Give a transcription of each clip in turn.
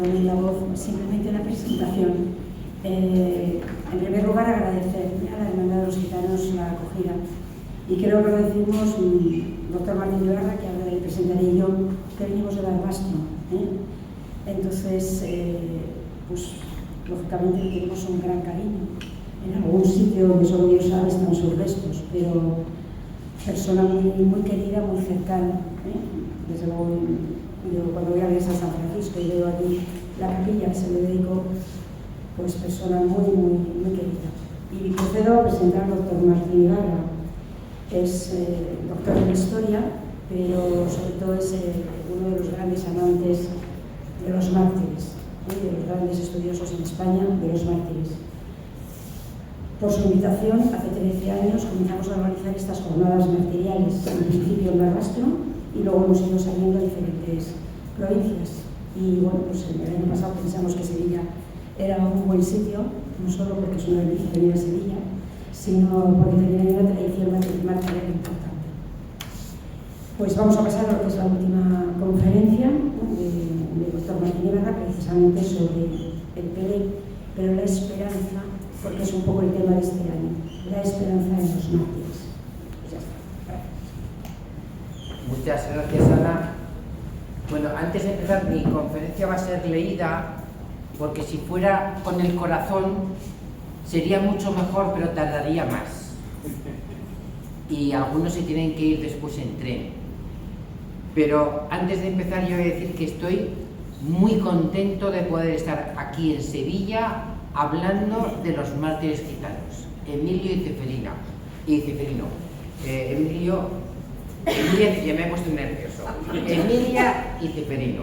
poner la voz, simplemente una presentación. En primer lugar, agradecer a la Hermandad de los Gitanos la acogida. Y creo que lo decimos doctor Martín Ibarra, que ahora le presentaré yo, que venimos de Barbastro. Entonces, pues lógicamente le tenemos un gran cariño. En algún sitio donde solo Dios sabe están sus restos, pero persona muy querida, muy cercana. Desde luego, yo cuando voy a la iglesia de San Francisco y veo aquí la capilla que se le dedicó, pues persona muy querida. Y procedo a presentar al doctor Martín Ibarra. Es doctor en historia, pero sobre todo es uno de los grandes amantes de los mártires, de los grandes estudiosos en España de los mártires. Por su invitación, hace 13 años comenzamos a organizar estas jornadas martiriales, en principio en Barbastro, y luego hemos ido saliendo a diferentes provincias. Y bueno, pues el año pasado pensamos que Sevilla era un buen sitio, no solo porque es una bendición venir a Sevilla, sino porque tenía una tradición martirial importante. Pues vamos a pasar a lo que es la última conferencia del doctor Martín Ibarra, precisamente sobre el Pelé, pero la esperanza, porque es un poco el tema de este año, la esperanza en los mártires. Pues ya está. Muchas gracias, Ana. Bueno, antes de empezar, mi conferencia va a ser leída, porque si fuera con el corazón sería mucho mejor, pero tardaría más. Y algunos se tienen que ir después en tren. Pero antes de empezar, yo voy a decir que estoy muy contento de poder estar aquí en Sevilla hablando de los mártires gitanos, Emilio y Ceferino. Emilia, ya me he puesto nervioso. Emilia y Ceferino.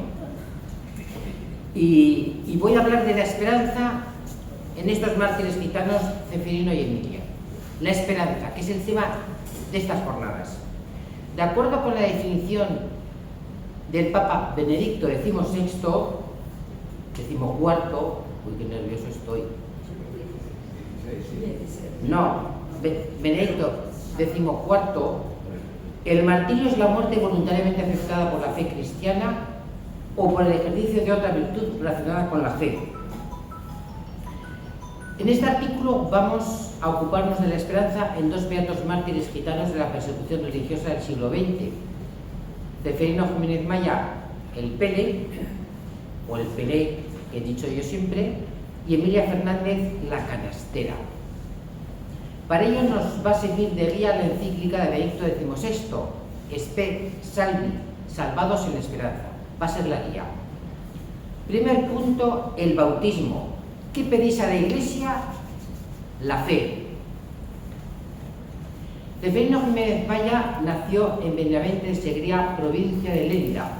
Y voy a hablar de la esperanza en estos mártires gitanos, Ceferino y Emilia. La esperanza, que es el tema de estas jornadas. De acuerdo con la definición del Papa Benedicto XVI, decimocuarto, uy, qué nervioso estoy. No, Benedicto XIV, el martirio es la muerte voluntariamente aceptada por la fe cristiana o por el ejercicio de otra virtud relacionada con la fe. En este artículo vamos a ocuparnos de la esperanza en dos beatos mártires gitanos de la persecución religiosa del siglo XX. Ceferino Jiménez Maya, el Pele, o el Pelé, que he dicho yo siempre, y Emilia Fernández, la canastera. Para ello nos va a servir de guía la encíclica de Benedicto XVI, Spe Salvi, Salvados en la Esperanza. Va a ser la guía. Primer punto, el bautismo. ¿Qué pedís a la Iglesia? La fe. Ceferino Jiménez Maya nació en Benavente de Segría, provincia de Lérida,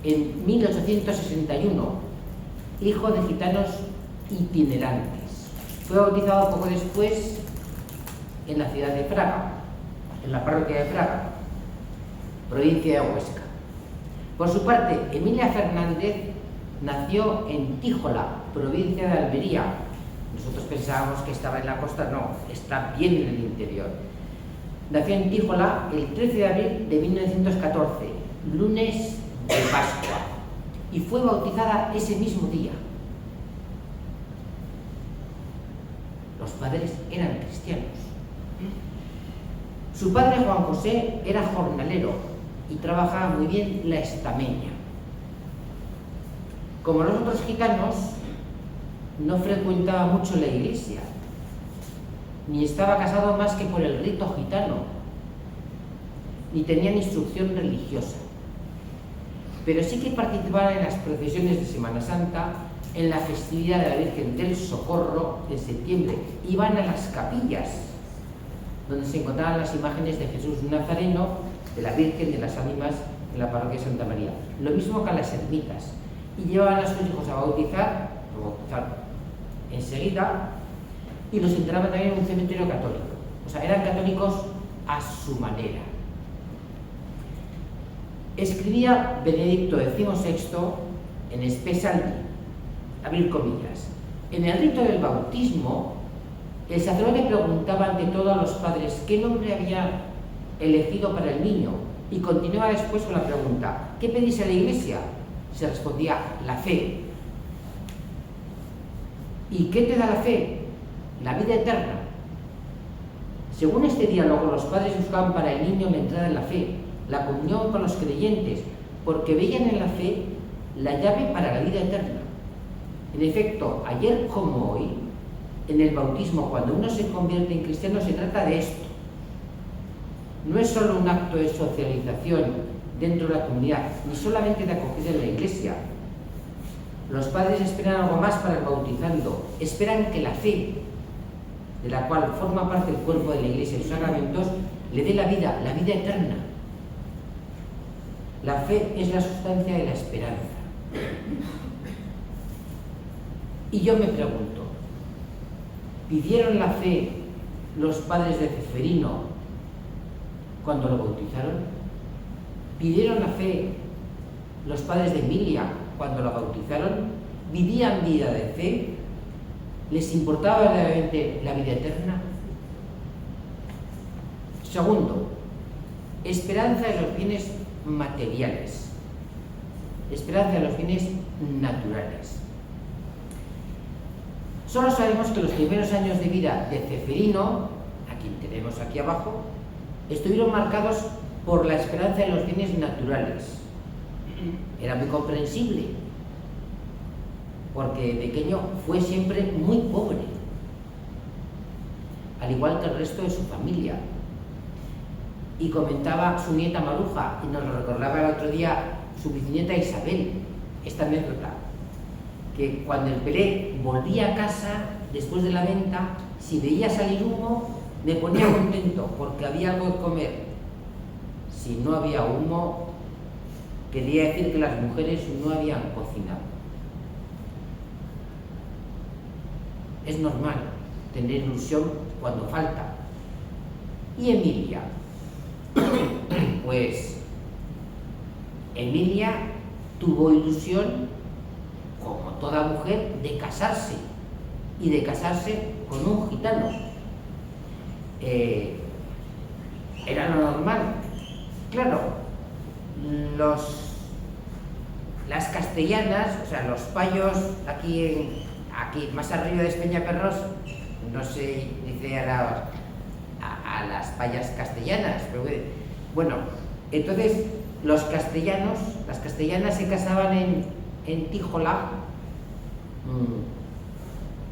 en 1861, hijo de gitanos itinerantes. Fue bautizado poco después en la ciudad de Fraga, en la parroquia de Fraga, provincia de Huesca. Por su parte, Emilia Fernández nació en Tíjola, provincia de Almería. Nosotros pensábamos que estaba en la costa, no, está bien en el interior. Nació en Tíjola el 13 de abril de 1914, lunes de Pascua, y fue bautizada ese mismo día. Los padres eran cristianos. Su padre, Juan José, era jornalero y trabajaba muy bien la estameña. Como los otros gitanos, no frecuentaba mucho la iglesia, ni estaba casado más que por el rito gitano, ni tenían instrucción religiosa. Pero sí que participaban en las procesiones de Semana Santa, en la festividad de la Virgen del Socorro en septiembre. Iban a las capillas, donde se encontraban las imágenes de Jesús Nazareno, de la Virgen de las Ánimas en la parroquia de Santa María. Lo mismo que a las ermitas. Y llevaban a sus hijos a bautizar enseguida, y los enterraban también en un cementerio católico. O sea, eran católicos a su manera. Escribía Benedicto XVI en Spe Salvi, abrir comillas: en el rito del bautismo, el sacerdote preguntaba ante todo a los padres qué nombre había elegido para el niño, y continuaba después con la pregunta: ¿qué pedís a la Iglesia? se respondía: la fe. ¿Y qué te da la fe? La vida eterna. Según este diálogo, los padres buscaban para el niño la entrada en la fe, la comunión con los creyentes, porque veían en la fe la llave para la vida eterna. En efecto, ayer como hoy, en el bautismo, cuando uno se convierte en cristiano, se trata de esto. No es solo un acto de socialización dentro de la comunidad, ni solamente de acogida en la iglesia. Los padres esperan algo más para el bautizando, esperan que la fe, de la cual forma parte el cuerpo de la iglesia y sus sacramentos, le dé la vida eterna. La fe es la sustancia de la esperanza. Y yo me pregunto, ¿pidieron la fe los padres de Ceferino cuando lo bautizaron? ¿Pidieron la fe los padres de Emilia cuando la bautizaron? ¿Vivían vida de fe? ¿Les importaba verdaderamente la vida eterna? Segundo, esperanza de los bienes materiales, esperanza de los bienes naturales. Solo sabemos que los primeros años de vida de Ceferino, a quien tenemos aquí abajo, estuvieron marcados por la esperanza de los bienes naturales. Era muy comprensible, porque de pequeño fue siempre muy pobre, al igual que el resto de su familia. Y comentaba su nieta Maruja, y nos lo recordaba el otro día su bisnieta Isabel, esta anécdota, que cuando el Pelé volvía a casa después de la venta, si veía salir humo, me ponía contento porque había algo que comer. Si no había humo, quería decir que las mujeres no habían cocinado. Es normal tener ilusión cuando falta. ¿Y Emilia? Pues Emilia tuvo ilusión, como toda mujer, de casarse, y de casarse con un gitano. Era lo normal. Claro, las castellanas, o sea, los payos aquí más arriba de Espeñaperros, no se dice a las payas castellanas, pero bueno, entonces las castellanas se casaban en Tíjola,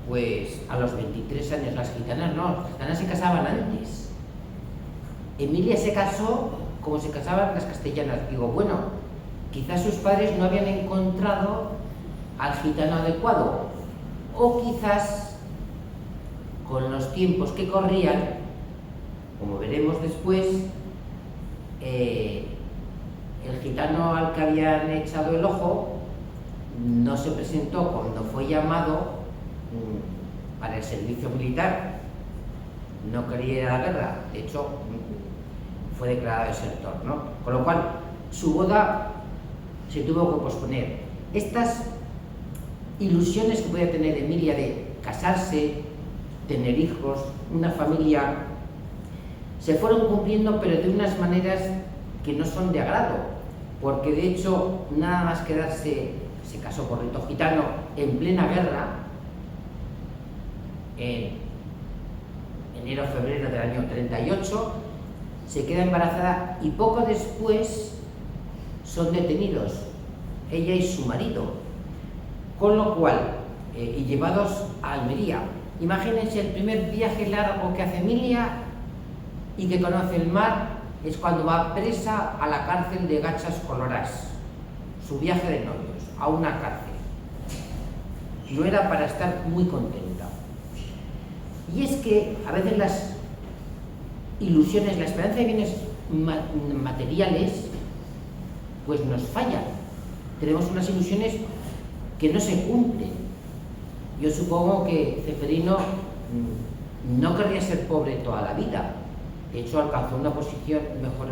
pues a los 23 años. Las gitanas no, las gitanas se casaban antes. Emilia se casó como se casaban las castellanas. Digo, bueno, quizás sus padres no habían encontrado al gitano adecuado, o quizás con los tiempos que corrían, como veremos después, el gitano al que habían echado el ojo no se presentó cuando fue llamado para el servicio militar, no quería ir a la guerra, de hecho fue declarado desertor, ¿no? Con lo cual su boda se tuvo que posponer. Estas ilusiones que podía tener Emilia de casarse, tener hijos, una familia, se fueron cumpliendo, pero de unas maneras que no son de agrado, porque de hecho nada más quedarse, se casó por rito gitano en plena guerra, en enero-febrero del año 38, se queda embarazada y poco después son detenidos, ella y su marido, con lo cual, y llevados a Almería. Imagínense el primer viaje largo que hace Emilia y que conoce el mar, es cuando va presa a la cárcel de Gachas Colorás, su viaje de novios, a una cárcel. No era para estar muy contenta. Y es que a veces las ilusiones, la esperanza de bienes materiales, pues nos fallan. Tenemos unas ilusiones que no se cumplen. Yo supongo que Ceferino no querría ser pobre toda la vida. De hecho, alcanzó una posición mejor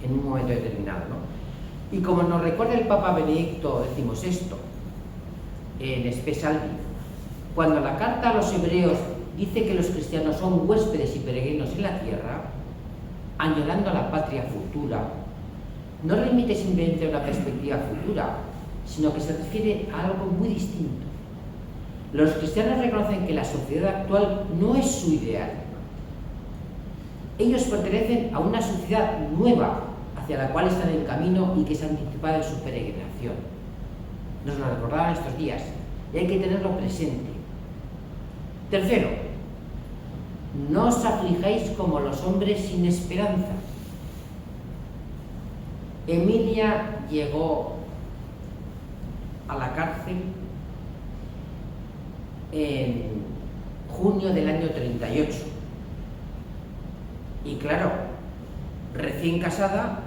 en un momento determinado, ¿no? Y como nos recuerda el Papa Benedicto XVI en Spe Salvi, cuando la carta a los hebreos dice que los cristianos son huéspedes y peregrinos en la tierra, añorando la patria futura, no remite simplemente a una perspectiva futura, sino que se refiere a algo muy distinto. Los cristianos reconocen que la sociedad actual no es su ideal. Ellos pertenecen a una sociedad nueva hacia la cual están en camino y que se anticipa en su peregrinación. Nos lo recordaban estos días y hay que tenerlo presente. Tercero, no os aflijáis como los hombres sin esperanza. Emilia llegó a la cárcel en junio del año 38. Y claro, recién casada,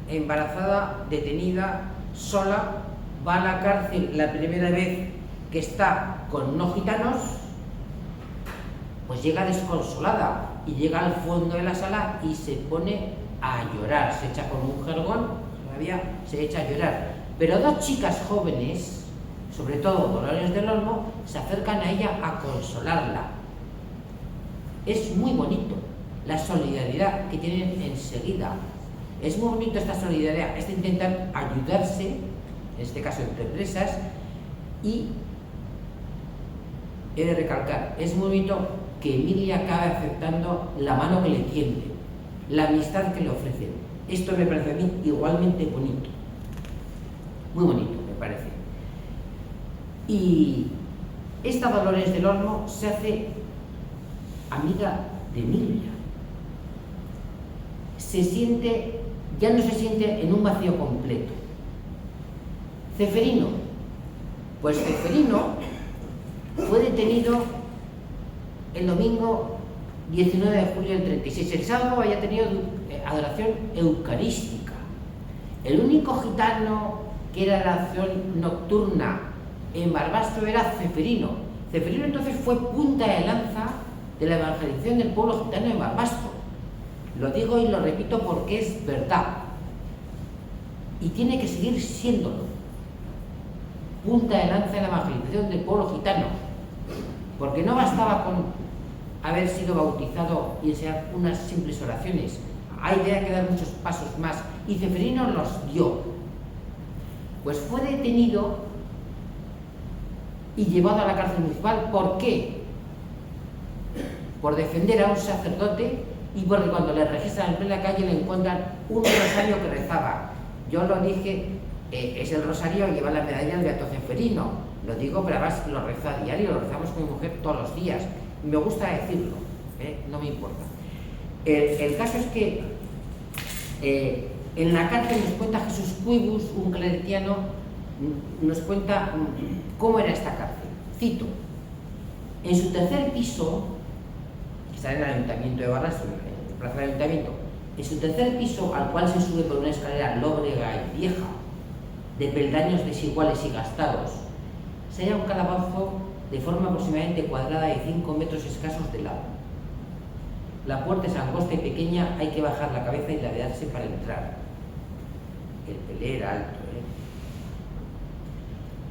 embarazada, detenida, sola, va a la cárcel la primera vez que está con unos gitanos, pues llega desconsolada y llega al fondo de la sala y se pone a llorar, se echa con un jergón, todavía se echa a llorar. Pero dos chicas jóvenes, sobre todo Dolores del Olmo, se acercan a ella a consolarla. Es muy bonito la solidaridad que tienen enseguida. Es muy bonito esta solidaridad, es de intentar ayudarse, en este caso entre empresas, y he de recalcar, es muy bonito que Emilia acabe aceptando la mano que le tiende, la amistad que le ofrecen. Esto me parece a mí igualmente bonito, muy bonito me parece. Y esta Dolores del Olmo se hace amiga de Emilia. Ya no se siente en un vacío completo. Ceferino, pues Ceferino fue detenido el domingo 19 de julio del 36. El sábado había tenido adoración eucarística. El único gitano que era la adoración nocturna en Barbastro era Ceferino. Ceferino entonces fue punta de lanza de la evangelización del pueblo gitano en Barbastro. Lo digo y lo repito porque es verdad. Y tiene que seguir siéndolo. Punta de lanza en la evangelización del pueblo gitano. Porque no bastaba con haber sido bautizado y enseñar unas simples oraciones. Hay que dar muchos pasos más. Y Ceferino los dio. Pues fue detenido y llevado a la cárcel municipal. ¿Por qué? Por defender a un sacerdote y porque cuando le registran en plena calle le encuentran un rosario que rezaba. Yo lo dije, es el rosario, lleva la medalla del Beato Ceferino. Lo digo, pero además lo rezo a diario, lo rezamos con mi mujer todos los días. Me gusta decirlo, no me importa. El caso es que en la cárcel nos cuenta Jesús Cuibus, un claretiano, nos cuenta cómo era esta cárcel. Cito: en su tercer piso, que está en el Ayuntamiento de Barbastro, en la plaza del Ayuntamiento, en su tercer piso, al cual se sube por una escalera lóbrega y vieja, de peldaños desiguales y gastados, se halla un calabozo de forma aproximadamente cuadrada de 5 metros escasos de lado. La puerta es angosta y pequeña, hay que bajar la cabeza y ladearse para entrar. El pelé era alto,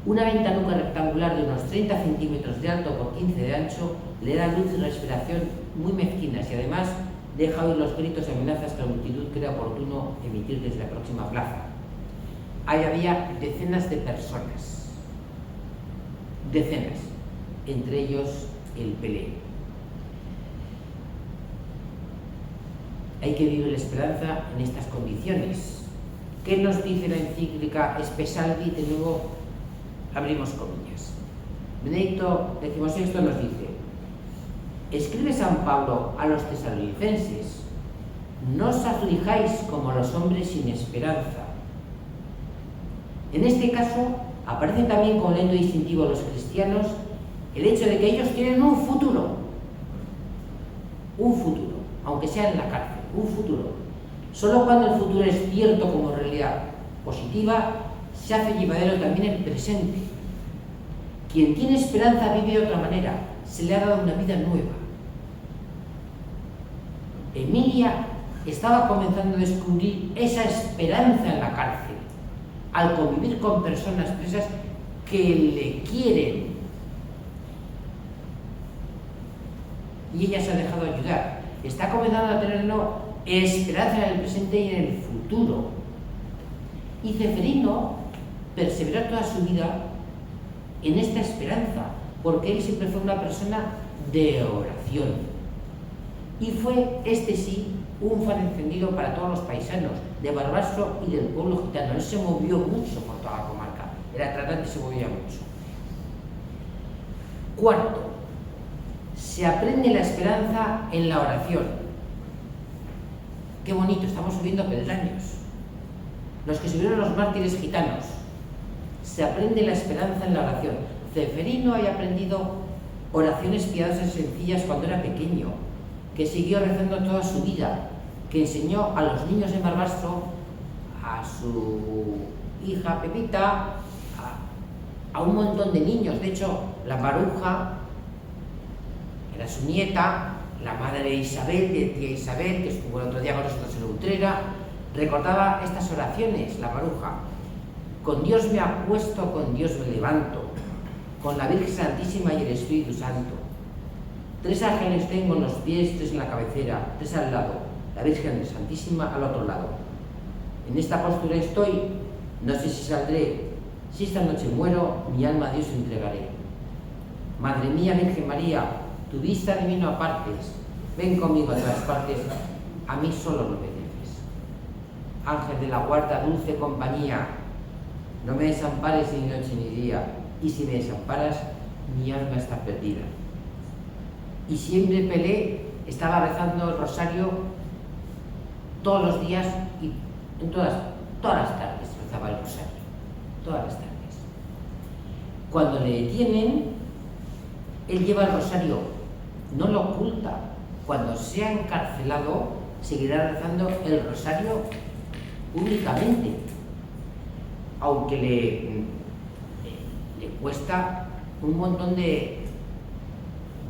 Una ventanuca rectangular de unos 30 centímetros de alto por 15 de ancho le da luz y respiración muy mezquinas y además deja oír los gritos y amenazas que la multitud crea oportuno emitir desde la próxima plaza. Ahí había decenas de personas, decenas, entre ellos el pelé. Hay que vivir la esperanza en estas condiciones. ¿Qué nos dice la encíclica Espesalvi? De nuevo abrimos comillas. Benedicto XVI nos dice: escribe San Pablo a los tesalonicenses: no os aflijáis como los hombres sin esperanza. En este caso aparece también como elemento distintivo de los cristianos el hecho de que ellos tienen un futuro, aunque sea en la cárcel, un futuro. Solo cuando el futuro es cierto como realidad positiva, se hace llevadero también el presente. Quien tiene esperanza vive de otra manera, se le ha dado una vida nueva. Emilia estaba comenzando a descubrir esa esperanza en la cárcel, al convivir con personas presas que le quieren. Y ella se ha dejado ayudar. Está comenzando a tener esperanza en el presente y en el futuro. Y Ceferino perseveró toda su vida en esta esperanza, porque él siempre fue una persona de oración. Y fue, este sí, un faro encendido para todos los paisanos de Barbastro y del pueblo gitano. Él se movió mucho por toda la comarca, era tratante y se movía mucho. Cuarto, se aprende la esperanza en la oración. Qué bonito, estamos subiendo peldaños. Los que subieron los mártires gitanos. Se aprende la esperanza en la oración. Ceferino había aprendido oraciones piadosas y sencillas cuando era pequeño, que siguió rezando toda su vida, que enseñó a los niños de Barbastro, a su hija Pepita, a un montón de niños. De hecho, la Maruja era su nieta, la madre de Isabel, de tía Isabel, que estuvo el otro día con nosotros en Utrera, recordaba estas oraciones, la Maruja. Con Dios me acuesto, con Dios me levanto, con la Virgen Santísima y el Espíritu Santo. 3 ángeles tengo en los pies, 3 en la cabecera, 3 al lado, la Virgen Santísima al otro lado. En esta postura estoy, no sé si saldré, si esta noche muero, mi alma a Dios entregaré. Madre mía, Virgen María, tu vista divina apartes, ven conmigo a todas partes, a mí solo no me dejes. Ángel de la guarda, dulce compañía, no me desampares ni noche ni día, y si me desamparas, mi alma está perdida. Y siempre Pelé estaba rezando el rosario todos los días y en todas las tardes rezaba el rosario, todas las tardes. Cuando le detienen, él lleva el rosario, no lo oculta. Cuando sea encarcelado, seguirá rezando el rosario públicamente, aunque le cuesta un montón de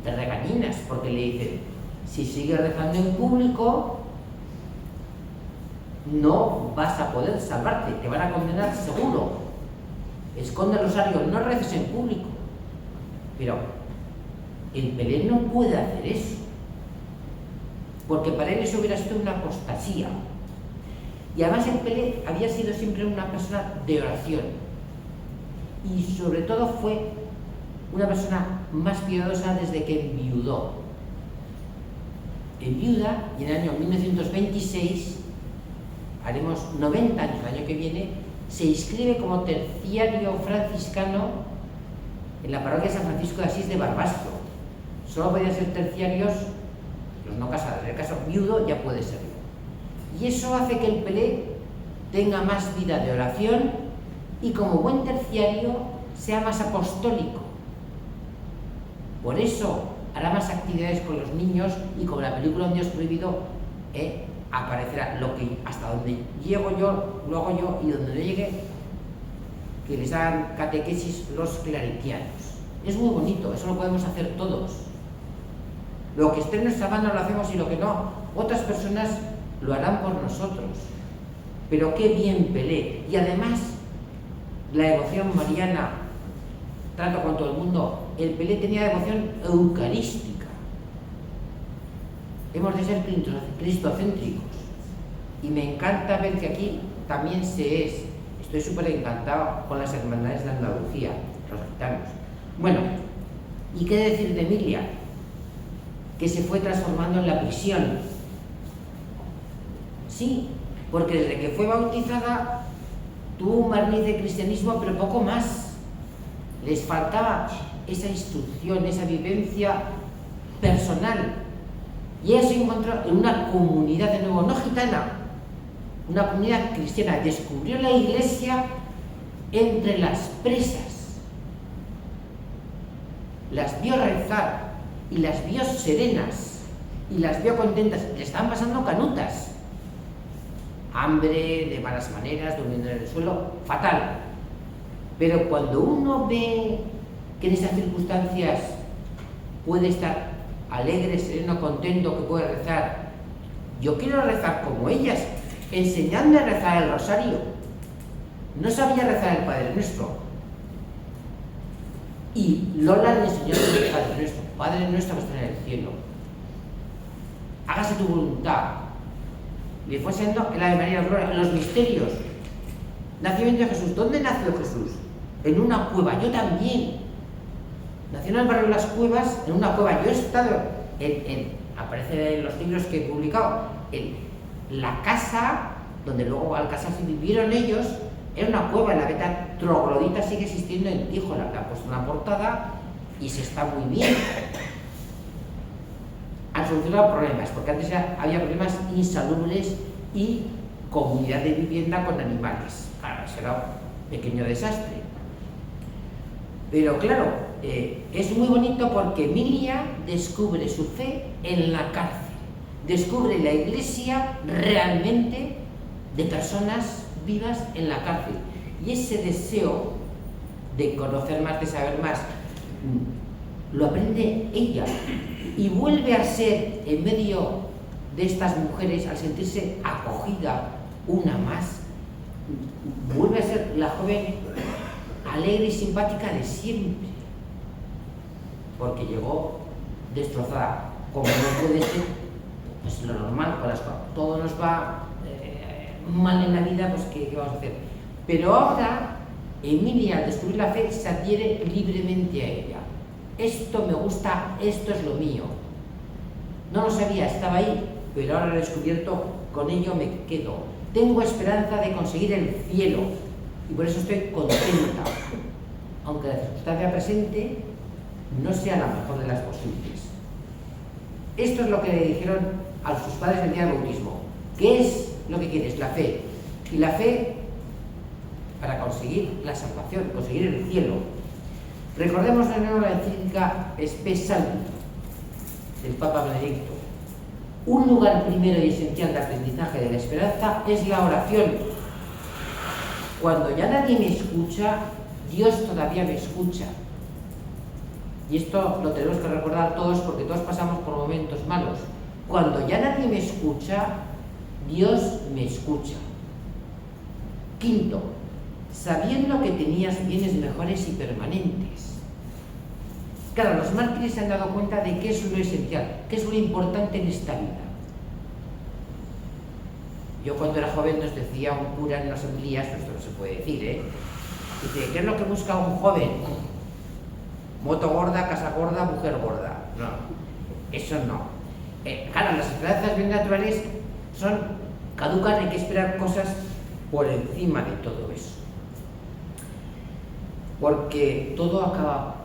regañinas, porque le dicen, si sigues rezando en público, no vas a poder salvarte, te van a condenar seguro. Esconde el rosario, no reces en público. Pero el Pelé no puede hacer eso, porque para él eso hubiera sido una apostasía. Y además el Pelé había sido siempre una persona de oración, y sobre todo fue una persona más piadosa desde que enviudó. En viuda, y en el año 1926, haremos 90 años el año que viene, se inscribe como terciario franciscano en la parroquia San Francisco de Asís de Barbastro. Solo podían ser terciarios los no casados, en el caso viudo ya puede serlo. Y eso hace que el Pelé tenga más vida de oración y como buen terciario sea más apostólico. Por eso hará más actividades con los niños y como la película Un Dios Prohibido aparecerá lo que hasta donde llego yo, lo hago yo, y donde no llegue, que les hagan catequesis los claretianos. Es muy bonito, eso lo podemos hacer todos. Lo que esté en nuestra mano lo hacemos y lo que no, otras personas lo harán por nosotros. Pero qué bien Pelé. Y además, la devoción mariana, trato con todo el mundo, el Pelé tenía devoción eucarística. Hemos de ser cristocéntricos. Y me encanta ver que aquí también se es. Estoy súper encantado con las hermandades de Andalucía, los gitanos. Bueno, ¿y qué decir de Emilia? Que se fue transformando en la prisión. Sí, porque desde que fue bautizada tuvo un barniz de cristianismo, pero poco más. Les faltaba esa instrucción, esa vivencia personal. Y ella se encontró en una comunidad, de nuevo, no gitana, una comunidad cristiana. Descubrió la iglesia entre las presas. Las vio rezar y las vio serenas y las vio contentas. Le estaban pasando canutas. Hambre, de malas maneras, durmiendo en el suelo, fatal. Pero cuando uno ve que en esas circunstancias puede estar alegre, sereno, contento, que puede rezar, yo quiero rezar como ellas, enseñadme a rezar el rosario. No sabía rezar el Padre Nuestro. Y Lola le enseñó el Padre Nuestro. Padre Nuestro que está en el cielo, hágase tu voluntad. Le fue enseñando el Ave María, los misterios. Nacimiento de Jesús. ¿Dónde nació Jesús? En una cueva. Yo también. Nació en el barrio de las Cuevas, en una cueva. Yo he estado aparece en los libros que he publicado, en la casa donde luego al casarse vivieron ellos, era una cueva. La beta troglodita sigue existiendo en Tijo, la han puesto en la portada y se está muy bien. Han solucionado problemas, porque antes había problemas insalubres y comunidad de vivienda con animales. Claro, eso era un pequeño desastre. Pero claro, es muy bonito porque Emilia descubre su fe en la cárcel, descubre la iglesia realmente de personas vivas en la cárcel. Y ese deseo de conocer más, de saber más, lo aprende ella y vuelve a ser, en medio de estas mujeres, al sentirse acogida una más, vuelve a ser la joven alegre y simpática de siempre, porque llegó destrozada, como no puede ser, pues lo normal, con todo nos va mal en la vida, pues ¿qué vamos a hacer? Pero ahora Emilia, al descubrir la fe, se adhiere libremente a ella. Esto me gusta, esto es lo mío. No lo sabía, estaba ahí, pero ahora lo he descubierto, con ello me quedo. Tengo esperanza de conseguir el cielo y por eso estoy contenta, aunque la circunstancia presente no sea la mejor de las posibles. Esto es lo que le dijeron a sus padres el día del bautismo. ¿Qué es lo que quieres? La fe. Y la fe para conseguir la salvación, conseguir el cielo. Recordemos de nuevo la encíclica Spe Salvi del Papa Benedicto. Un lugar primero y esencial de aprendizaje de la esperanza es la oración. Cuando ya nadie me escucha, Dios todavía me escucha. Y esto lo tenemos que recordar todos, porque todos pasamos por momentos malos. Cuando ya nadie me escucha, Dios me escucha. Quinto, sabiendo que tenías bienes mejores y permanentes. Claro, los mártires se han dado cuenta de qué es lo esencial, qué es lo importante en esta vida. Yo cuando era joven nos decía un cura en las homilías, esto no se puede decir, dice, ¿qué es lo que busca un joven? Moto gorda, casa gorda, mujer gorda. No, eso no. Claro, las esperanzas bien naturales caducan, hay que esperar cosas por encima de todo eso. Porque todo acaba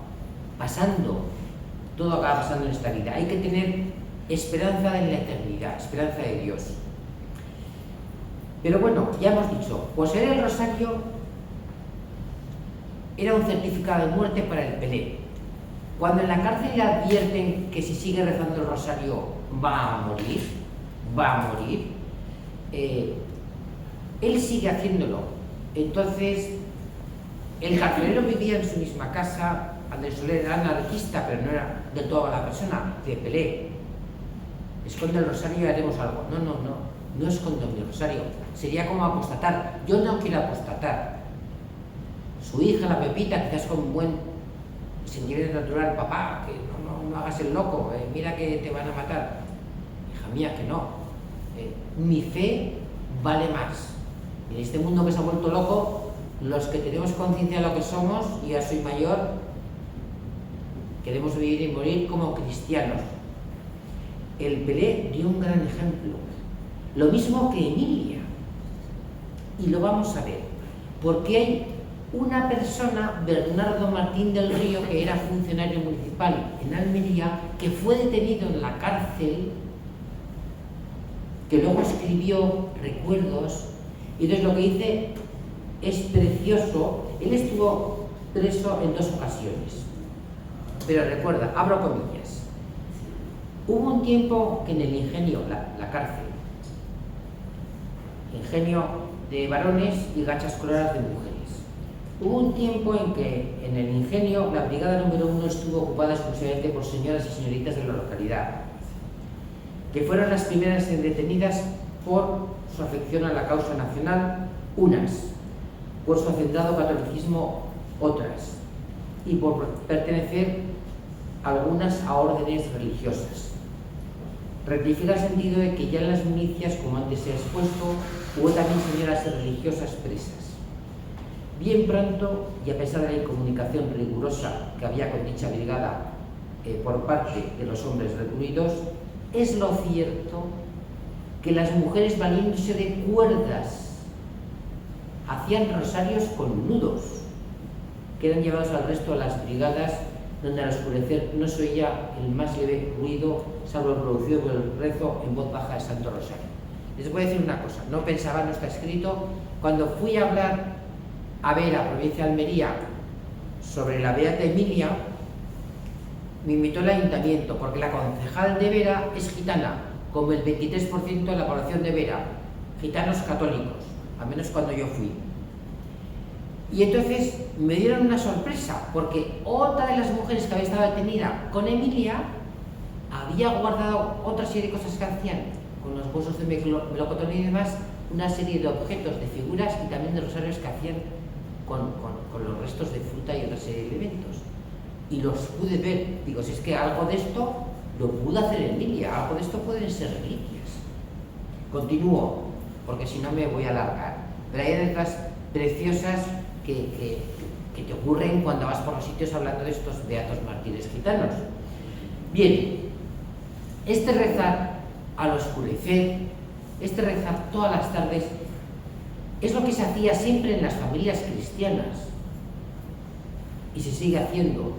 pasando en esta vida. Hay que tener esperanza en la eternidad, esperanza de Dios. Pero bueno, ya hemos dicho, poseer el rosario era un certificado de muerte para el Pelé. Cuando en la cárcel le advierten que si sigue rezando el rosario va a morir, él sigue haciéndolo. Entonces, el carcelero vivía en su misma casa. Andrés Soler era anarquista, pero no era de toda la persona, de Pelé. Esconde el rosario y haremos algo. No escondo mi rosario. Sería como apostatar. Yo no quiero apostatar. Su hija, la Pepita, quizás con buen sentimiento natural, papá, que no hagas el loco, mira que te van a matar. Hija mía, que no. Mi fe vale más. En este mundo que se ha vuelto loco, los que tenemos conciencia de lo que somos, y ya soy mayor, queremos vivir y morir como cristianos. El Pelé dio un gran ejemplo. Lo mismo que Emilia. Y lo vamos a ver. Porque hay una persona, Bernardo Martín del Río, que era funcionario municipal en Almería, que fue detenido en la cárcel, que luego escribió recuerdos, y entonces lo que dice es precioso. Él estuvo preso en 2 ocasiones, pero recuerda, abro comillas, hubo un tiempo que en el ingenio, la cárcel, ingenio de varones y gachas coloradas de mujeres, hubo un tiempo en que en el ingenio la brigada número 1 estuvo ocupada exclusivamente por señoras y señoritas de la localidad, que fueron las primeras detenidas por su afección a la causa nacional, unas, por su acendrado catolicismo, otras, y por pertenecer algunas a órdenes religiosas. Rectifica el sentido de que ya en las milicias, como antes se ha expuesto, hubo también señoras religiosas presas. Bien pronto, y a pesar de la incomunicación rigurosa que había con dicha brigada por parte de los hombres recluidos, es lo cierto que las mujeres, valiéndose de cuerdas, hacían rosarios con nudos, que eran llevados al resto de las brigadas, donde al oscurecer no se oía el más leve ruido, salvo el producido por el rezo en voz baja de Santo Rosario. Les voy a decir una cosa, no pensaba, no está escrito, cuando fui a hablar a Vera, provincia de Almería, sobre la Beata Emilia, me invitó el ayuntamiento, porque la concejal de Vera es gitana, como el 23% de la población de Vera, gitanos católicos, al menos cuando yo fui. Y entonces me dieron una sorpresa, porque otra de las mujeres que había estado detenida con Emilia había guardado otra serie de cosas que hacían con los huesos de melocotón y demás, una serie de objetos, de figuras y también de rosarios que hacían con los restos de fruta y otra serie de elementos. Y los pude ver, digo, si es que algo de esto lo pudo hacer Emilia, algo de esto pueden ser reliquias. Continúo, porque si no me voy a alargar. Pero hay letras preciosas que te ocurren cuando vas por los sitios hablando de estos beatos mártires gitanos. Bien, este rezar al oscurecer, este rezar todas las tardes, es lo que se hacía siempre en las familias cristianas y se sigue haciendo.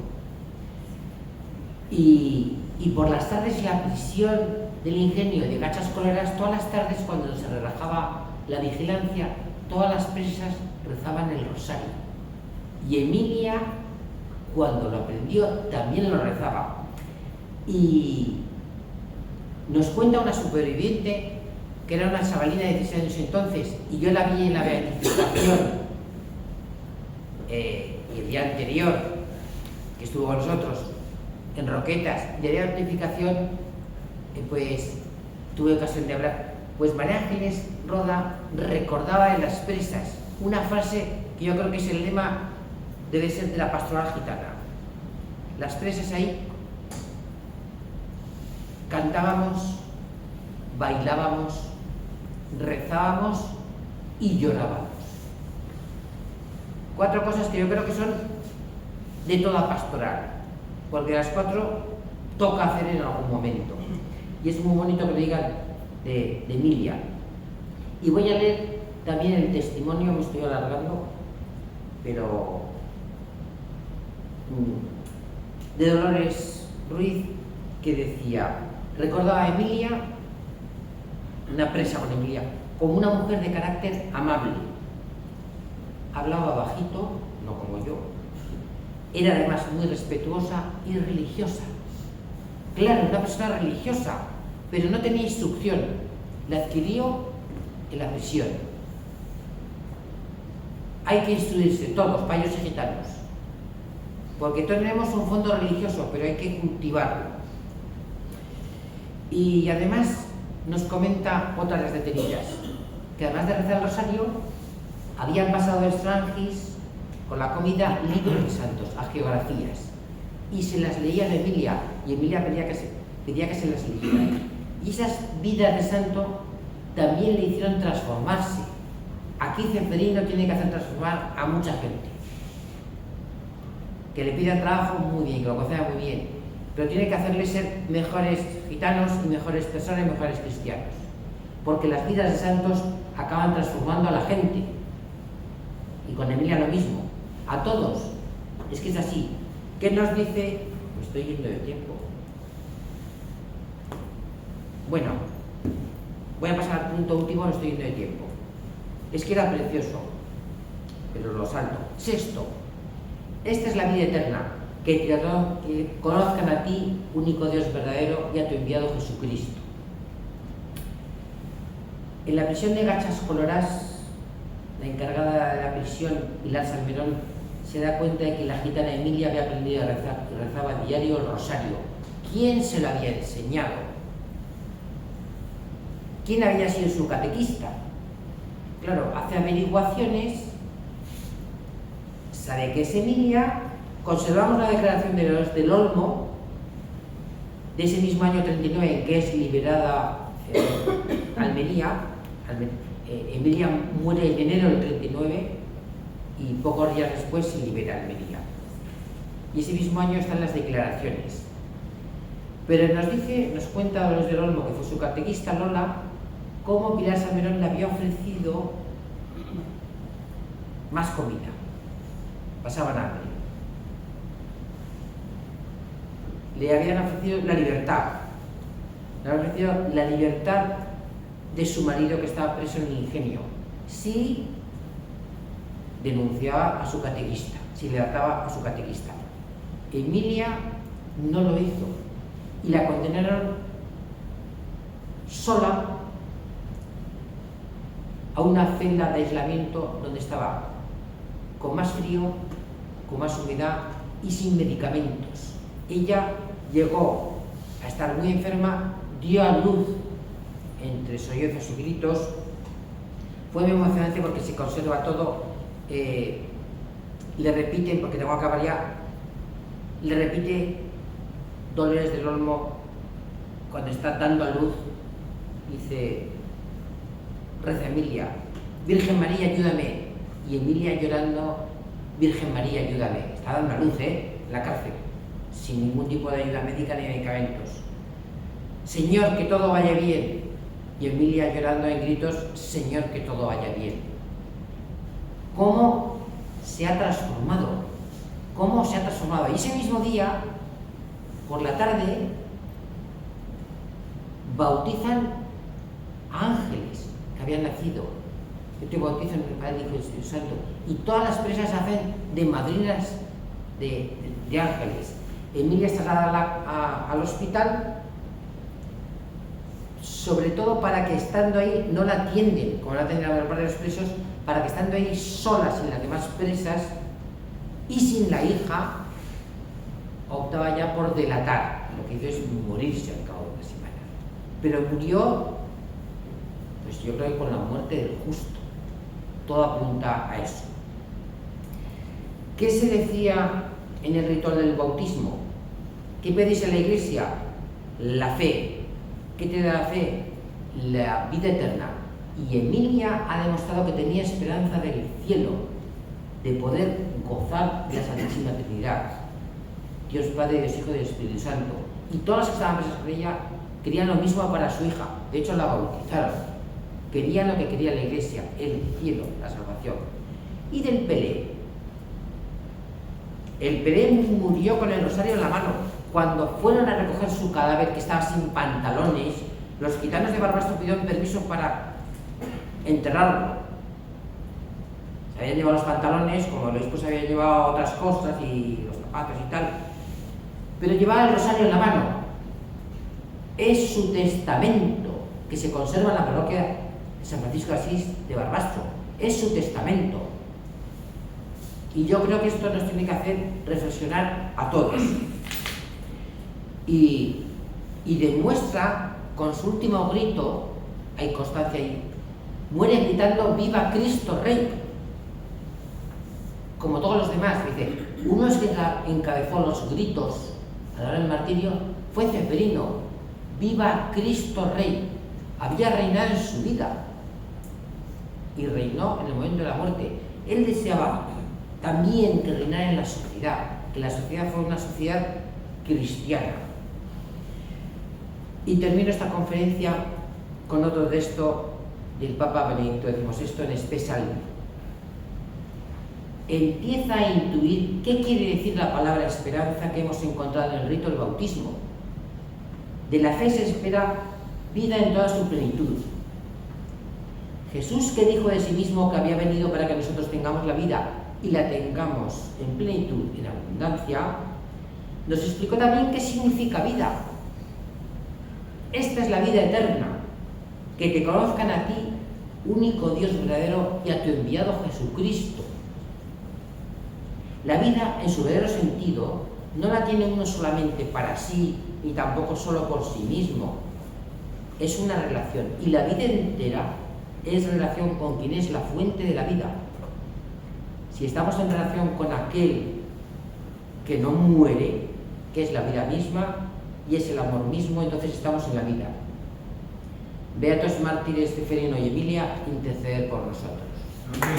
Y por las tardes la prisión del ingenio de Gachas Coloras, todas las tardes cuando se relajaba la vigilancia, todas las presas rezaban el rosario. Y Emilia, cuando lo aprendió, también lo rezaba. Y nos cuenta una superviviente, que era una chavalina de 16 años entonces, y yo la vi en la beatificación y el día anterior, que estuvo con nosotros, en Roquetas, de la beatificación, pues tuve ocasión de hablar. Pues María Ángeles Roda recordaba en las presas una frase que yo creo que es el lema, debe ser de la pastoral gitana. Las presas ahí cantábamos, bailábamos, rezábamos y llorábamos. 4 cosas que yo creo que son de toda pastoral, porque las 4 toca hacer en algún momento. Y es muy bonito que lo digan de Emilia. Y voy a leer también el testimonio, me estoy alargando, pero de Dolores Ruiz, que decía, recordaba a Emilia, una presa con Emilia, como una mujer de carácter amable. Hablaba bajito, no como yo. Era además muy respetuosa y religiosa. Claro, una persona religiosa, pero no tenía instrucción. La adquirió en la prisión. Hay que instruirse, todos, payos y gitanos. Porque tenemos un fondo religioso, pero hay que cultivarlo. Y además nos comenta otra de las detenidas, que además de rezar el rosario, habían pasado el Strangis con la comida libros de santos, hagiografías, y se las leía a Emilia, y Emilia pedía que se las leyera. Y esas vidas de santo también le hicieron transformarse. Aquí Ceferino tiene que hacer transformar a mucha gente, que le pidan trabajo muy bien, que lo conceda muy bien, pero tiene que hacerles ser mejores gitanos y mejores personas y mejores cristianos, porque las vidas de santos acaban transformando a la gente. Y con Emilia lo mismo, a todos. Es que es así. ¿Qué nos dice? Me estoy yendo de tiempo. Bueno, voy a pasar al punto último, me estoy yendo de tiempo. Es que era precioso, pero lo salto. 6. Esta es la vida eterna, que conozcan a ti, único Dios verdadero, y a tu enviado Jesucristo. En la prisión de Gachas Colorás, la encargada de la prisión, Pilar Salmerón, se da cuenta de que la gitana Emilia había aprendido a rezar, que rezaba a diario el rosario. ¿Quién se lo había enseñado? ¿Quién había sido su catequista? Claro, hace averiguaciones, sabe que es Emilia, conservamos la declaración de los del Olmo, de ese mismo año 39 en que es liberada Almería. Emilia muere en enero del 39, y pocos días después se libera Almería. Y ese mismo año están las declaraciones. Pero nos cuenta Dolores del Olmo, que fue su catequista Lola, cómo Pilar Salmerón le había ofrecido más comida. Pasaban hambre. Le habían ofrecido la libertad. Le habían ofrecido la libertad de su marido, que estaba preso en el ingenio, si denunciaba a su catequista, si le ataba a su catequista. Emilia no lo hizo y la condenaron sola a una celda de aislamiento donde estaba con más frío, con más humedad y sin medicamentos. Ella llegó a estar muy enferma, dio a luz entre sollozos y gritos. Fue muy emocionante porque se conserva todo. Le repiten, porque tengo que acabar ya, le repite Dolores del Olmo cuando está dando a luz, dice: reza Emilia, Virgen María, ayúdame. Y Emilia llorando: Virgen María, ayúdame. Está dando a luz, en la cárcel, sin ningún tipo de ayuda médica ni medicamentos. Señor, que todo vaya bien. Y Emilia llorando en gritos: Señor, que todo vaya bien. ¿Cómo se ha transformado? ¿Cómo se ha transformado? Y ese mismo día, por la tarde, bautizan a ángeles que habían nacido. Yo te bautizo en el Padre, Hijo y Espíritu Santo. Y todas las presas hacen de madrinas de ángeles. Emilia es trasladada al hospital, sobre todo para que estando ahí no la atienden, como la atienden a los presos, para que estando ahí sola, sin las demás presas y sin la hija, optaba ya por delatar. Lo que hizo es morirse al cabo de una semana. Pero murió, pues yo creo que con la muerte del justo. Todo apunta a eso. ¿Qué se decía en el ritual del bautismo? ¿Qué pedís a la Iglesia? La fe. ¿Qué te da la fe? La vida eterna. Y Emilia ha demostrado que tenía esperanza del cielo, de poder gozar de la Santísima Trinidad, Dios Padre, Dios Hijo y Dios Espíritu Santo. Y todas las que estaban presas con ella querían lo mismo para su hija. De hecho, la bautizaron. Querían lo que quería la Iglesia: el cielo, la salvación. Y del Pelé. El Pelé murió con el rosario en la mano. Cuando fueron a recoger su cadáver, que estaba sin pantalones, los gitanos de Barbastro pidieron permiso para enterrarlo. Se habían llevado los pantalones, como después habían llevado otras cosas y los zapatos y tal, pero llevaba el rosario en la mano. Es su testamento, que se conserva en la parroquia de San Francisco de Asís de Barbastro. Es su testamento. Y yo creo que esto nos tiene que hacer reflexionar a todos. Y demuestra con su último grito, hay constancia ahí, muere gritando: ¡Viva Cristo Rey! Como todos los demás, dice. Uno es que encabezó los gritos a la hora del martirio, fue Ceferino: ¡Viva Cristo Rey! Había reinado en su vida y reinó en el momento de la muerte. Él deseaba también que reinara en la sociedad, que la sociedad fuera una sociedad cristiana. Y termino esta conferencia con otro texto del Papa Benedicto XVI en Espesal. Empieza a intuir qué quiere decir la palabra esperanza que hemos encontrado en el rito del bautismo. De la fe se espera vida en toda su plenitud. Jesús, que dijo de sí mismo que había venido para que nosotros tengamos la vida y la tengamos en plenitud, en abundancia, nos explicó también qué significa vida. Esta es la vida eterna, que te conozcan a ti, único Dios verdadero, y a tu enviado Jesucristo. La vida, en su verdadero sentido, no la tiene uno solamente para sí, ni tampoco solo por sí mismo. Es una relación, y la vida entera es relación con quien es la fuente de la vida. Si estamos en relación con aquel que no muere, que es la vida misma y es el amor mismo, entonces estamos en la vida. Beatos mártires Ceferino y Emilia, interceder por nosotros. Amén.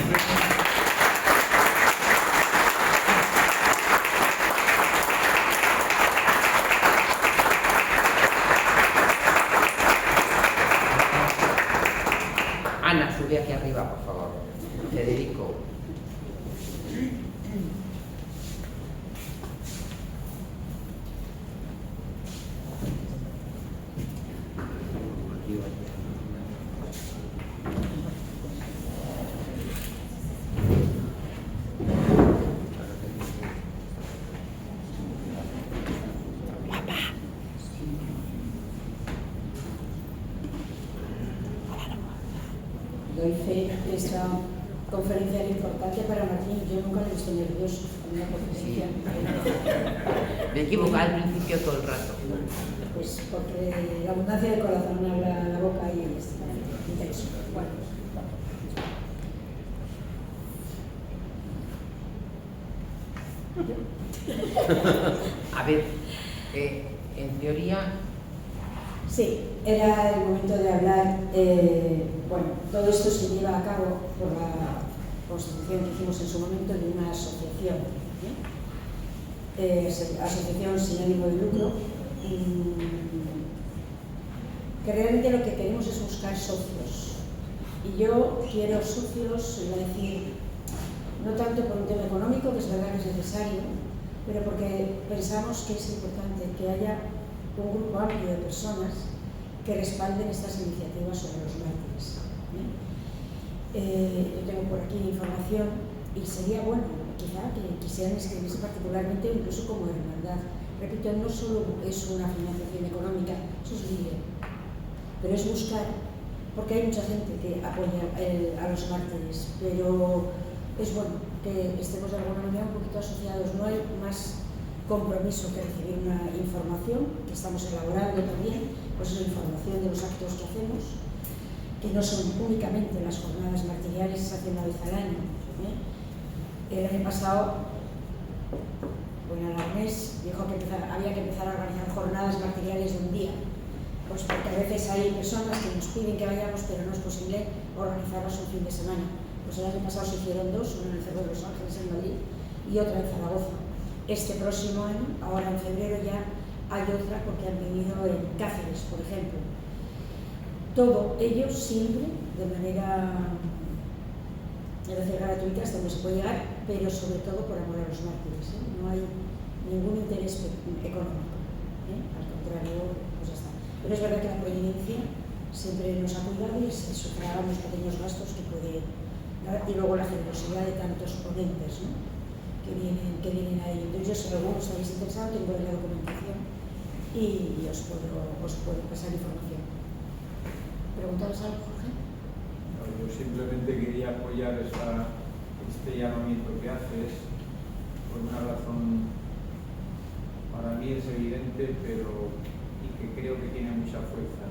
hice esta conferencia era importante para Martín. Yo nunca lo he visto nervioso en una conferencia. Sí. Me equivocaba al principio todo el rato. Pues porque la abundancia del corazón habla la boca y es intenso. Bueno. A ver, en teoría... Sí, era el momento de hablar. Bueno, todo esto se lleva a cabo por la constitución que hicimos en su momento de una asociación. Asociación sin ánimo de lucro. Que realmente lo que queremos es buscar socios. Y yo quiero socios, iba a decir, no tanto por un tema económico, que es verdad que es necesario, pero porque pensamos que es importante que haya un grupo amplio de personas que respalden estas iniciativas sobre los mártires. Yo tengo por aquí información y sería bueno, quizá, que quisieran inscribirse particularmente o incluso como hermandad. Repito, no solo es una financiación económica, eso es libre, pero es buscar, porque hay mucha gente que apoya a los mártires, pero es bueno que estemos de alguna manera un poquito asociados. No hay más compromiso que recibir una información que estamos elaborando también, pues es la información de los actos que hacemos, que no son únicamente las jornadas martiriales, se hacen una vez al año. El año pasado, bueno, Aragonés dijo que había que empezar a organizar jornadas martiriales de un día, pues porque a veces hay personas que nos piden que vayamos, pero no es posible organizarlas un fin de semana. Pues el año pasado se hicieron dos, una en el Cerro de los Ángeles en Madrid y otra en Zaragoza. Este próximo año, ahora en febrero, ya hay otra porque han venido en Cáceres, por ejemplo. Todo ello siempre de manera, gratuita hasta donde se puede llegar, pero sobre todo por amor a los mártires. No hay ningún interés económico. Al contrario, pues ya está. Pero es verdad que la providencia siempre nos ha cuidado y se sufragan los pequeños gastos que puede. Y luego la generosidad de tantos ponentes, ¿no? que vienen a ello. Entonces, yo si alguno estáis interesado, tengo la documentación y os puedo pasar información. ¿Preguntabas algo, Jorge? No, yo simplemente quería apoyar este llamamiento que haces por una razón, para mí es evidente, y que creo que tiene mucha fuerza.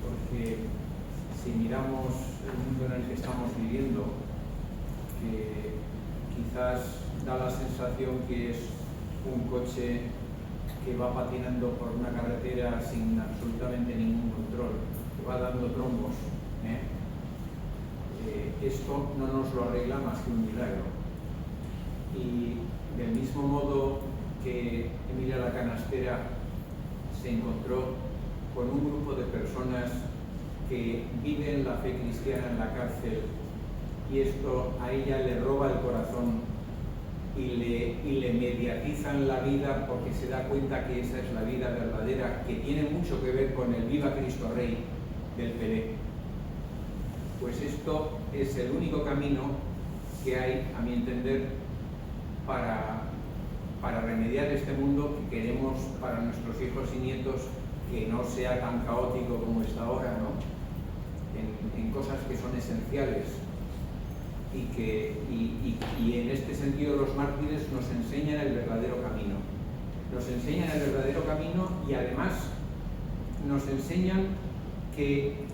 Porque si miramos el mundo en el que estamos viviendo, que quizás da la sensación que es un coche que va patinando por una carretera sin absolutamente ningún control, que va dando trombos, esto no nos lo arregla más que un milagro. Y del mismo modo que Emilia la Canastera se encontró con un grupo de personas que viven la fe cristiana en la cárcel y esto a ella le roba el corazón y le mediatizan la vida porque se da cuenta que esa es la vida verdadera, que tiene mucho que ver con el Viva Cristo Rey del Pelé. Pues esto es el único camino que hay, a mi entender, para remediar este mundo que queremos para nuestros hijos y nietos, que no sea tan caótico como está ahora, ¿no? En cosas que son esenciales y en este sentido los mártires nos enseñan el verdadero camino. Nos enseñan el verdadero camino y además nos enseñan que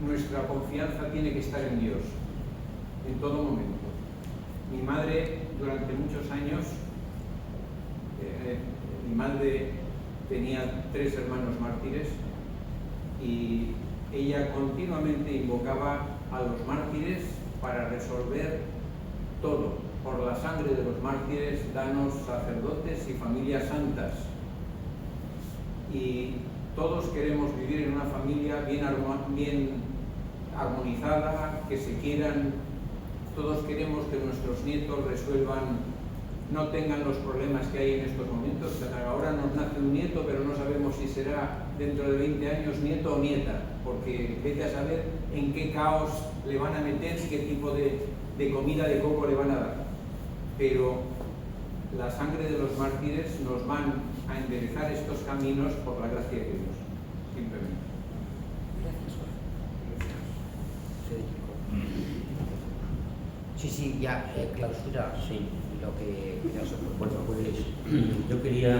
nuestra confianza tiene que estar en Dios en todo momento. Mi madre durante muchos años, mi madre tenía 3 hermanos mártires y ella continuamente invocaba a los mártires para resolver todo. Por la sangre de los mártires, danos sacerdotes y familias santas. Y todos queremos vivir en una familia bien armonizada, que se quieran. Todos queremos que nuestros nietos no tengan los problemas que hay en estos momentos. Ahora nos nace un nieto, pero no sabemos si será dentro de 20 años nieto o nieta, porque vete a saber en qué caos le van a meter y qué tipo de comida de coco le van a dar. Pero la sangre de los mártires nos van a enderezar estos caminos por la gracia de Dios, simplemente. Gracias, Jorge. Federico. Sí, ya clausura. Sí. Lo que Bueno, pues yo quería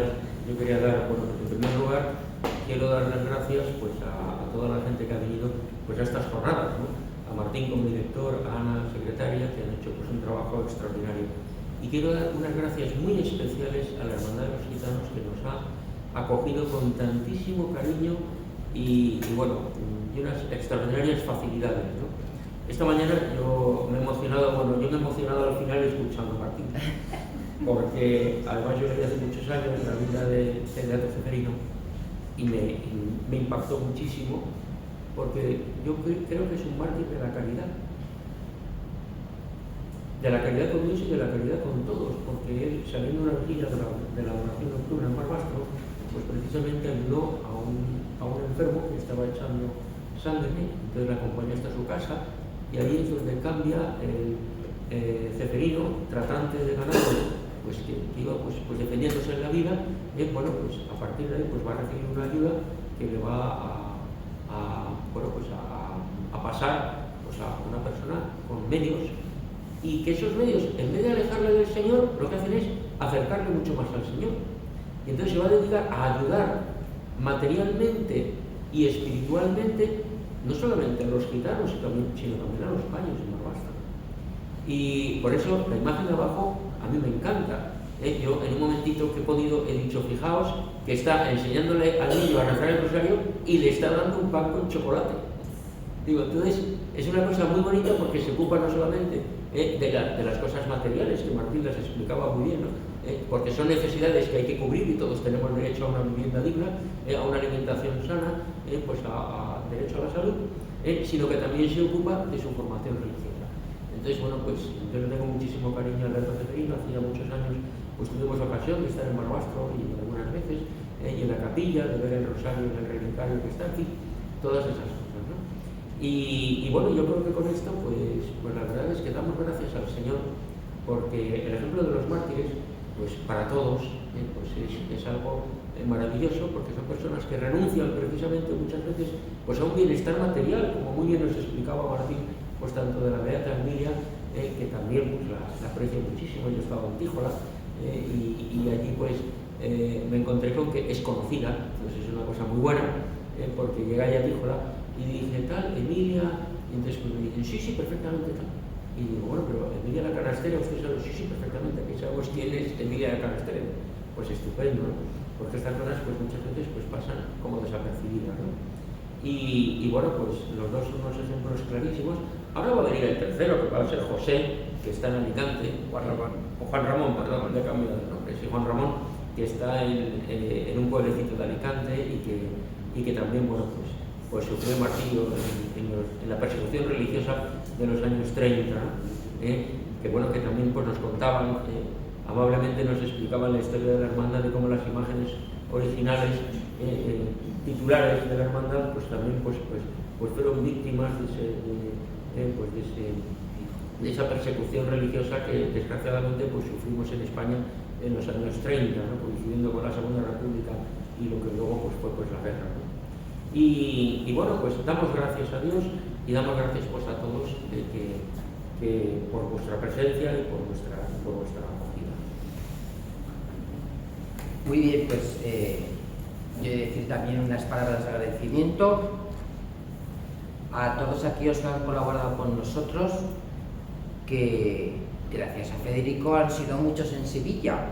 dar, bueno, en primer lugar, quiero dar las gracias pues a toda la gente que ha venido pues a estas jornadas, ¿no? A Martín como director, a Ana secretaria, que han hecho pues un trabajo extraordinario. Y quiero dar unas gracias muy especiales a la Hermandad de los Gitanos, que nos ha acogido con tantísimo cariño y bueno, y unas extraordinarias facilidades, ¿no? Esta mañana yo me he emocionado al final escuchando a Martín, porque además yo le vi hace muchos años en la vida del teatro ceferino y me impactó muchísimo, porque yo creo que es un mártir de la caridad con Dios y de la caridad con todos, porque él, saliendo una vigila de la oración nocturna en Barbastro, pues precisamente ayudó a un enfermo que estaba echando sangre, entonces le acompañó hasta su casa, y ahí es donde cambia el ceferino, tratante de ganado, pues que iba pues defendiéndose en la vida, bueno, pues a partir de ahí pues va a recibir una ayuda que le va a pasar pues a una persona con medios, y que esos medios, en vez de alejarle del Señor, lo que hacen es acercarle mucho más al Señor. Y entonces se va a dedicar a ayudar materialmente y espiritualmente no solamente a los gitanos, sino también a los payos en Barbastro. Y por eso la imagen de abajo a mí me encanta. Yo en un momentito que he podido he dicho, fijaos que está enseñándole al niño a rezar el rosario y le está dando un pan con chocolate. Digo, entonces es una cosa muy bonita, porque se ocupa no solamente de las cosas materiales, que Martín las explicaba muy bien, ¿no? Porque son necesidades que hay que cubrir y todos tenemos derecho a una vivienda digna, a una alimentación sana, pues a derecho a la salud, sino que también se ocupa de su formación religiosa. Entonces, bueno, pues yo le tengo muchísimo cariño al teatro ceferino. Hacía muchos años pues tuvimos ocasión de estar en Barbastro y algunas veces, y en la capilla, de ver el rosario en el relicario que está aquí, todas esas cosas, ¿no? Y bueno, yo creo que con esto, pues la verdad es que damos gracias al Señor, porque el ejemplo de los mártires, pues para todos, pues es algo maravilloso, porque son personas que renuncian precisamente muchas veces pues a un bienestar material, como muy bien nos explicaba Martín, pues tanto de la beata Emilia, que también pues la aprecio muchísimo. Yo estaba en Tíjola, y allí pues me encontré con que es conocida, entonces es una cosa muy buena, porque llega allá a Tíjola y dije, tal, Emilia, y entonces pues me dicen, sí, perfectamente tal. Y digo, bueno, pero Emilia la Canastera, usted sabe, sí, perfectamente, aquí sabemos quién es Emilia la Canastera. Pues estupendo, ¿no? Porque estas cosas pues muchas veces pues pasan como desapercibidas, ¿no? Y bueno, pues los dos son unos ejemplos clarísimos. Ahora va a venir el tercero, que va a ser José, que está en Alicante, Juan Ramón, perdón, le he cambiado el nombre, sí, Juan Ramón, que está en un pueblecito de Alicante y que también, bueno, pues sufrió el martirio en la persecución religiosa de los años 30, ¿no? Que bueno, que también pues nos contaban, amablemente nos explicaban la historia de la hermandad, de cómo las imágenes originales, titulares de la hermandad, pues también pues fueron víctimas de esa persecución religiosa que desgraciadamente pues sufrimos en España en los años 30, ¿no? Coincidiendo con la Segunda República y lo que luego pues fue pues la guerra, ¿no? Y bueno, pues damos gracias a Dios y damos gracias pues a todos que por vuestra presencia y por vuestra acogida. Muy bien, pues yo he de decir también unas palabras de agradecimiento a todos aquellos que han colaborado con nosotros, que gracias a Federico han sido muchos en Sevilla,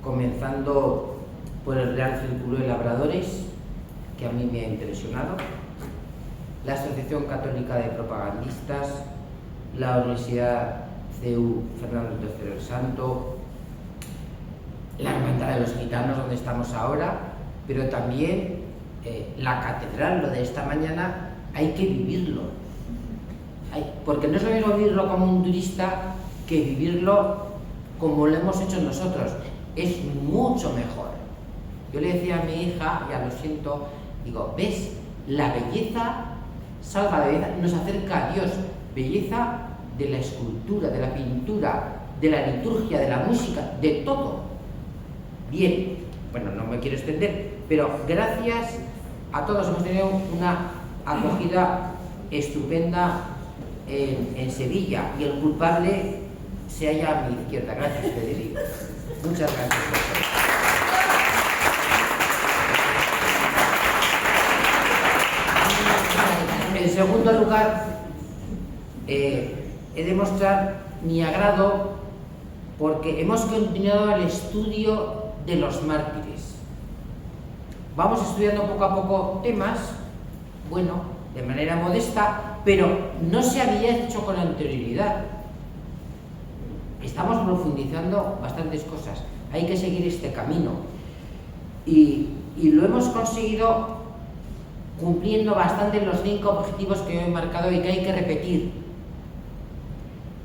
comenzando por el Real Círculo de Labradores, que a mí me ha impresionado, la Asociación Católica de Propagandistas, la Universidad CEU Fernando III el Santo, la Hermandad de los Gitanos, donde estamos ahora, pero también la catedral. Lo de esta mañana hay que vivirlo, porque no es lo mismo vivirlo como un turista que vivirlo como lo hemos hecho nosotros. Es mucho mejor. Yo le decía a mi hija, ya lo siento, digo, ¿ves? La belleza salva la belleza, nos acerca a Dios. Belleza de la escultura, de la pintura, de la liturgia, de la música, de todo. Bien, bueno, no me quiero extender, pero gracias a todos hemos tenido una acogida estupenda en Sevilla y el culpable se halla a mi izquierda. Gracias, Federico. Muchas gracias. En segundo lugar, he de mostrar mi agrado porque hemos continuado el estudio de los mártires. Vamos estudiando poco a poco temas, bueno, de manera modesta, pero no se había hecho con anterioridad. Estamos profundizando bastantes cosas. Hay que seguir este camino. Y lo hemos conseguido cumpliendo bastante los 5 objetivos que he marcado y que hay que repetir.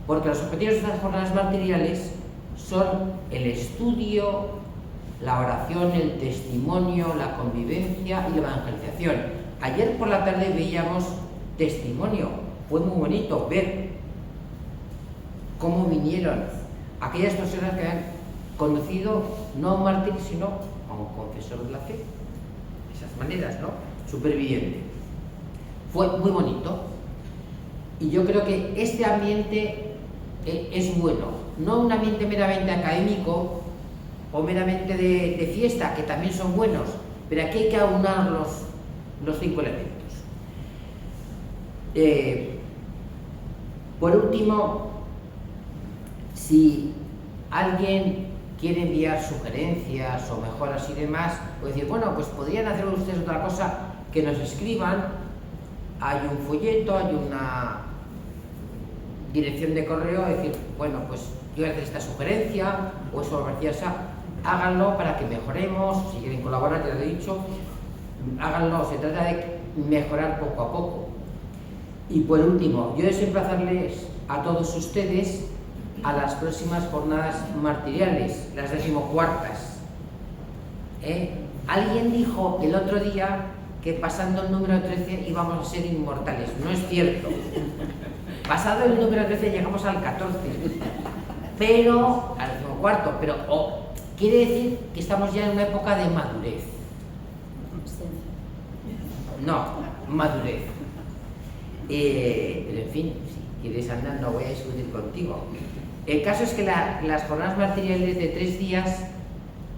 Porque los objetivos de estas jornadas martiriales son el estudio, la oración, el testimonio, la convivencia y la evangelización. Ayer por la tarde veíamos testimonio. Fue muy bonito ver cómo vinieron aquellas personas que han conocido no a un mártir, sino a un confesor de la fe. Esas maneras, ¿no? Superviviente. Fue muy bonito. Y yo creo que este ambiente es bueno. No un ambiente meramente académico o meramente de fiesta, que también son buenos, pero aquí hay que aunar los 5 elementos. Por último, si alguien quiere enviar sugerencias o mejoras y demás, puede decir, bueno, pues podrían hacer ustedes otra cosa, que nos escriban. Hay un folleto, hay una dirección de correo, es decir, bueno, pues yo voy a hacer esta sugerencia o eso me parecía esa, háganlo para que mejoremos. Si quieren colaborar, ya lo he dicho, háganlo. Se trata de mejorar poco a poco. Y por último, yo deseo emplazarles a todos ustedes a las próximas jornadas martiriales, las 14ª. Alguien dijo el otro día que pasando el número 13 íbamos a ser inmortales. No es cierto. Pasado el número 13 llegamos al 14, pero al 14º, pero quiere decir que estamos ya en una época de madurez. No, madurez. Pero en fin, si quieres andar, no voy a discutir contigo. El caso es que las jornadas martiriales de 3 días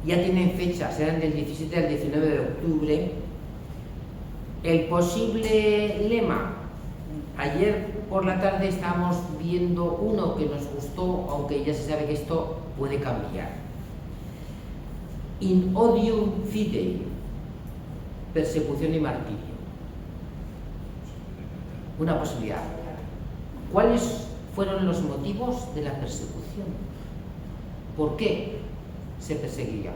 ya tienen fecha, serán del 17 al 19 de octubre. El posible lema, ayer por la tarde estábamos viendo uno que nos gustó, aunque ya se sabe que esto puede cambiar. In odium fidei, persecución y martirio. Una posibilidad. ¿Cuáles fueron los motivos de la persecución? ¿Por qué se perseguía?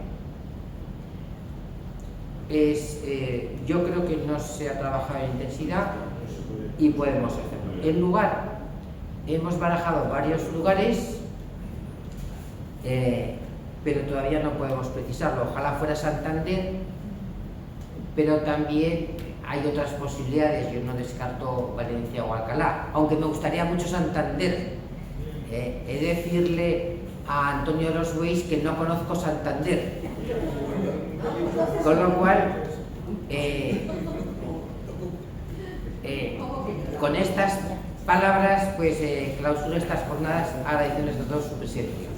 Yo creo que no se ha trabajado en intensidad y podemos hacerlo. El lugar, hemos barajado varios lugares, pero todavía no podemos precisarlo. Ojalá fuera Santander, pero también hay otras posibilidades. Yo no descarto Valencia o Alcalá, aunque me gustaría mucho Santander. He de decirle a Antonio de los Bueyes que no conozco Santander, con lo cual con estas palabras pues clausuro estas jornadas agradeciéndoles a todos su presencia.